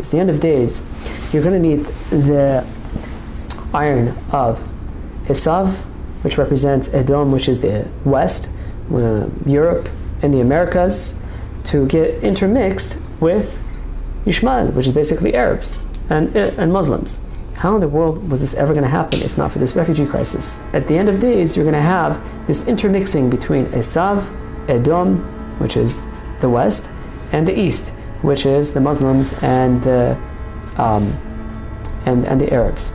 At the end of days, you're going to need the iron of Esav, which represents Edom, which is the West, Europe, and the Americas, to get intermixed with Ishmael, which is basically Arabs and Muslims. How in the world was this ever going to happen if not for this refugee crisis? At the end of days, you're going to have this intermixing between Esav, Edom, which is the West, and the East, which is the Muslims and the Arabs,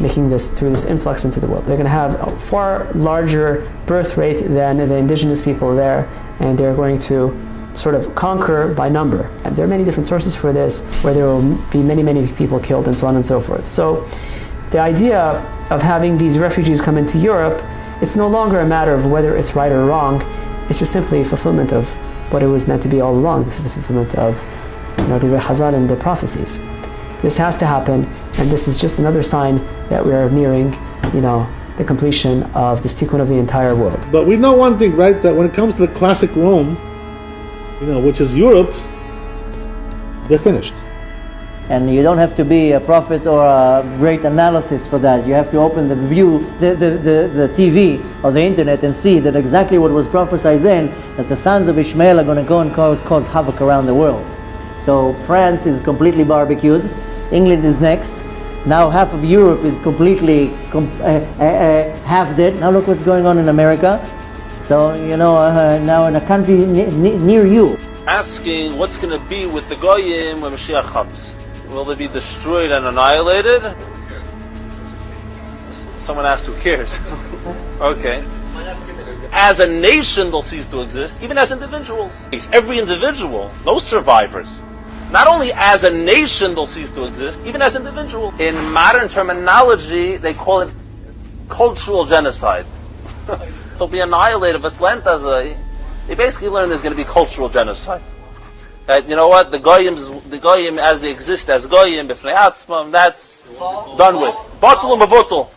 making this through this influx into the world. They're going to have a far larger birth rate than the indigenous people there, and they're going to sort of conquer by number. And there are many different sources for this, where there will be many, many people killed and so on and so forth. So the idea of having these refugees come into Europe, it's no longer a matter of whether it's right or wrong. It's just simply a fulfillment of what it was meant to be all along. This is the fulfillment of the Chazal and the prophecies. This has to happen, and this is just another sign that we are nearing, the completion of this tikkun of the entire world. But we know one thing, right? That when it comes to the classic Rome, which is Europe, they're finished. And you don't have to be a prophet or a great analysis for that. You have to open the TV or the internet and see that exactly what was prophesied then, that the sons of Ishmael are going to go and cause havoc around the world. So France is completely barbecued. England is next. Now half of Europe is completely half dead. Now look what's going on in America. So, now in a country near you. Asking what's going to be with the Goyim when Mashiach comes. Will they be destroyed and annihilated? Someone asked, who cares? Okay. As a nation, they'll cease to exist, even as individuals. Every individual, no survivors. Not only as a nation, they'll cease to exist, even as individuals. In modern terminology, they call it cultural genocide. They'll be annihilated. They basically learn there's going to be cultural genocide. That, the Goyim as they exist as Goyim, b'fnei atzmam, that's done with. Batul u'mavutul.